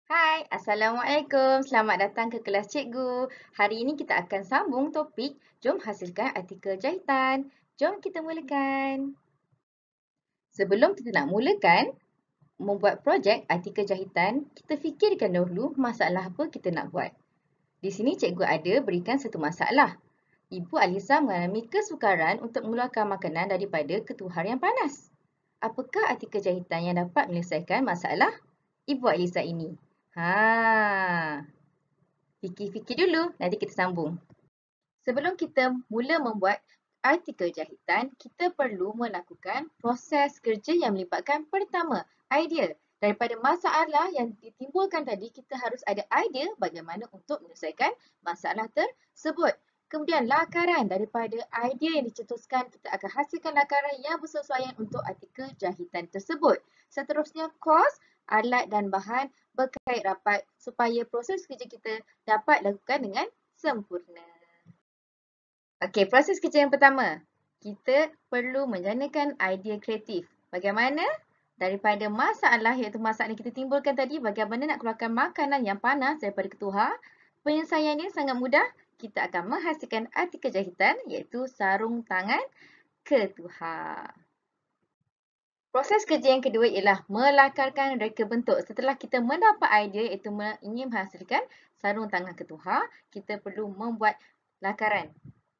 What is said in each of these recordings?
Hai, Assalamualaikum. Selamat datang ke kelas cikgu. Hari ini kita akan sambung topik Jom hasilkan artikel jahitan. Jom kita mulakan. Sebelum kita nak mulakan membuat projek artikel jahitan, kita fikirkan dahulu masalah apa kita nak buat. Di sini cikgu ada berikan satu masalah. Ibu Alisa mengalami kesukaran untuk mengeluarkan makanan daripada ketuhar yang panas. Apakah artikel jahitan yang dapat menyelesaikan masalah Ibu Alisa ini? Fikir-fikir dulu, nanti kita sambung. Sebelum kita mula membuat artikel jahitan, kita perlu melakukan proses kerja yang melibatkan pertama, idea. Daripada masalah yang ditimbulkan tadi, kita harus ada idea bagaimana untuk menyelesaikan masalah tersebut. Kemudian lakaran, daripada idea yang dicetuskan, kita akan hasilkan lakaran yang bersesuaian untuk artikel jahitan tersebut. Seterusnya, kos, alat dan bahan berkait rapat supaya proses kerja kita dapat dilakukan dengan sempurna. Okey, proses kerja yang pertama. Kita perlu menjanakan idea kreatif. Bagaimana? Daripada masalah, iaitu masalah yang kita timbulkan tadi, bagaimana nak keluarkan makanan yang panas daripada ketuhar. Penyelesaiannya sangat mudah. Kita akan menghasilkan artikel jahitan, iaitu sarung tangan ketuhar. Proses kerja yang kedua ialah melakarkan reka bentuk. Setelah kita mendapat idea iaitu ingin menghasilkan sarung tangan ketuhar, kita perlu membuat lakaran.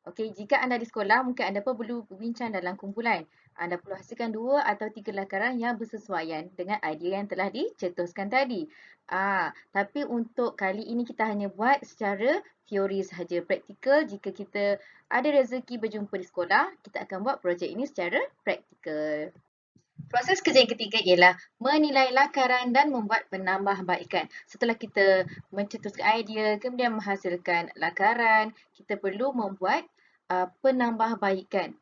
Okey, jika anda di sekolah, mungkin anda pun perlu berbincang dalam kumpulan. Anda perlu hasilkan 2 atau 3 lakaran yang bersesuaian dengan idea yang telah dicetuskan tadi. Tapi untuk kali ini kita hanya buat secara teori sahaja. Praktikal, jika kita ada rezeki berjumpa di sekolah, kita akan buat projek ini secara praktikal. Proses kerja yang ketiga ialah menilai lakaran dan membuat penambahbaikan. Setelah kita mencetuskan idea, kemudian menghasilkan lakaran, kita perlu membuat penambahbaikan.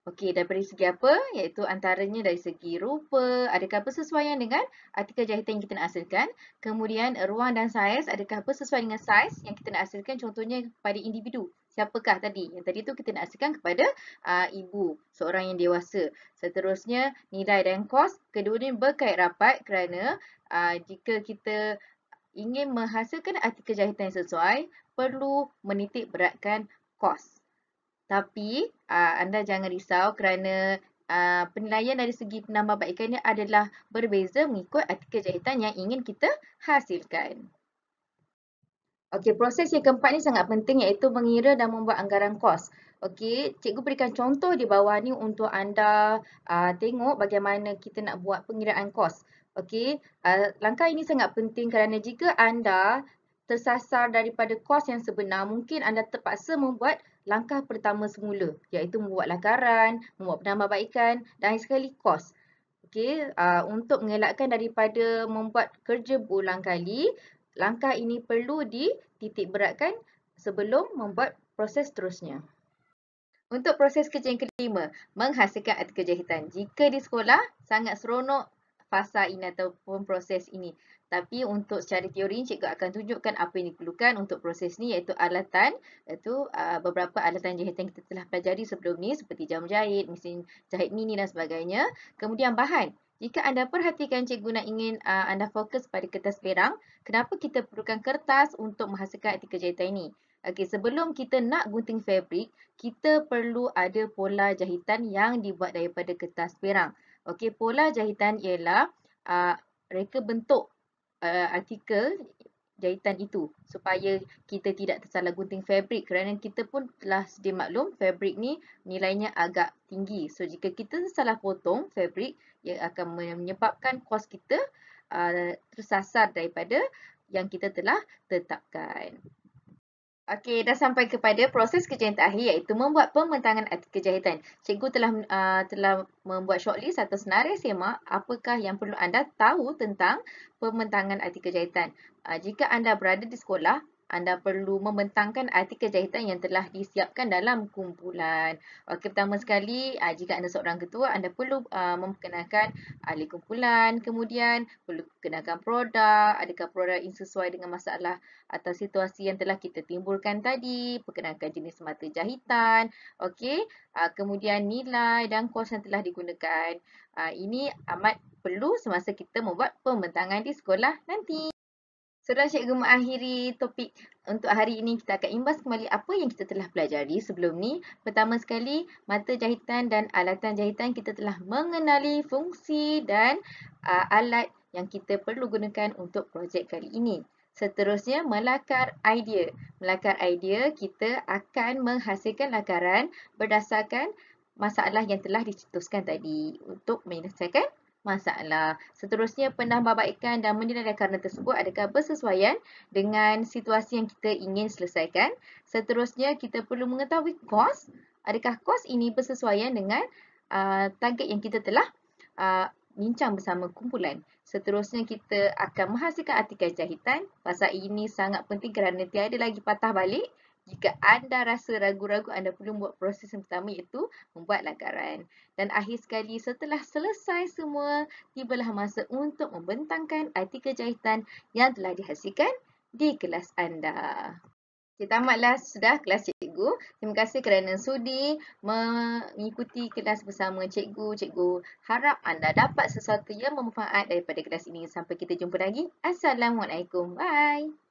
Okey, daripada segi apa? Iaitu antaranya dari segi rupa, adakah bersesuaian dengan artikel jahitan yang kita nak hasilkan. Kemudian ruang dan saiz, adakah bersesuaian dengan saiz yang kita nak hasilkan, contohnya pada individu. Siapakah tadi? Yang tadi tu kita nak hasilkan kepada ibu, seorang yang dewasa. Seterusnya, nilai dan kos. Kedua-duanya berkait rapat kerana jika kita ingin menghasilkan artikel jahitan yang sesuai, perlu menitik beratkan kos. Tapi anda jangan risau kerana penilaian dari segi penambahbaikannya adalah berbeza mengikut artikel jahitan yang ingin kita hasilkan. Okey, proses yang keempat ni sangat penting iaitu mengira dan membuat anggaran kos. Okey, cikgu berikan contoh di bawah ni untuk anda tengok bagaimana kita nak buat pengiraan kos. Okey, langkah ini sangat penting kerana jika anda tersasar daripada kos yang sebenar, mungkin anda terpaksa membuat langkah pertama semula, iaitu membuat lakaran, membuat penambahbaikan dan sekali kos. Okey, untuk mengelakkan daripada membuat kerja berulang kali, langkah ini perlu dititik beratkan sebelum membuat proses seterusnya. Untuk proses kerja yang kelima, menghasilkan artikel jahitan. Jika di sekolah, sangat seronok fasa ini ataupun proses ini. Tapi untuk secara teori, cikgu akan tunjukkan apa yang diperlukan untuk proses ni, iaitu alatan, iaitu beberapa alatan jahitan yang kita telah pelajari sebelum ni seperti jarum jahit, mesin jahit mini dan sebagainya. Kemudian bahan. Jika anda perhatikan cikgu nak ingin anda fokus pada kertas perang, kenapa kita perlukan kertas untuk menghasilkan artikel jahitan ini? Okey, sebelum kita nak gunting fabrik, kita perlu ada pola jahitan yang dibuat daripada kertas perang. Okey, pola jahitan ialah reka bentuk artikel jahitan itu supaya kita tidak tersalah gunting fabrik kerana kita pun telah sedia maklum fabrik ni nilainya agak tinggi. So jika kita salah potong fabrik, ia akan menyebabkan kos kita tersasar daripada yang kita telah tetapkan. Okey, dah sampai kepada proses kerja yang terakhir iaitu membuat pembentangan artikel jahitan. Cikgu telah membuat shortlist atau senarai semak apakah yang perlu anda tahu tentang pembentangan artikel jahitan. Jika anda berada di sekolah, anda perlu membentangkan artikel jahitan yang telah disiapkan dalam kumpulan. Okey, pertama sekali, jika anda seorang ketua, anda perlu memperkenalkan ahli kumpulan, kemudian perlu perkenalkan produk, adakah produk ini sesuai dengan masalah atau situasi yang telah kita timbulkan tadi, perkenalkan jenis mata jahitan, okey, kemudian nilai dan kos yang telah digunakan. Ini amat perlu semasa kita membuat pembentangan di sekolah nanti. Setelah cikgu mengakhiri topik untuk hari ini, kita akan imbas kembali apa yang kita telah pelajari sebelum ni. Pertama sekali, mata jahitan dan alatan jahitan kita telah mengenali fungsi dan alat yang kita perlu gunakan untuk projek kali ini. Seterusnya, melakar idea. Melakar idea, kita akan menghasilkan lakaran berdasarkan masalah yang telah dicetuskan tadi untuk menyelesaikan masalah. Seterusnya, penambahbaikan dan menilai lakaran tersebut adakah bersesuaian dengan situasi yang kita ingin selesaikan. Seterusnya, kita perlu mengetahui kos. Adakah kos ini bersesuaian dengan target yang kita telah bincang bersama kumpulan. Seterusnya, kita akan menghasilkan artikel jahitan. Pasal ini sangat penting kerana tiada lagi patah balik. Jika anda rasa ragu-ragu, anda perlu buat proses yang pertama, iaitu membuat lakaran. Dan akhir sekali, setelah selesai semua, tibalah masa untuk membentangkan artikel jahitan yang telah dihasilkan di kelas anda. Okay, tamatlah sudah kelas cikgu. Terima kasih kerana sudi mengikuti kelas bersama cikgu. Cikgu harap anda dapat sesuatu yang bermanfaat daripada kelas ini. Sampai kita jumpa lagi. Assalamualaikum. Bye.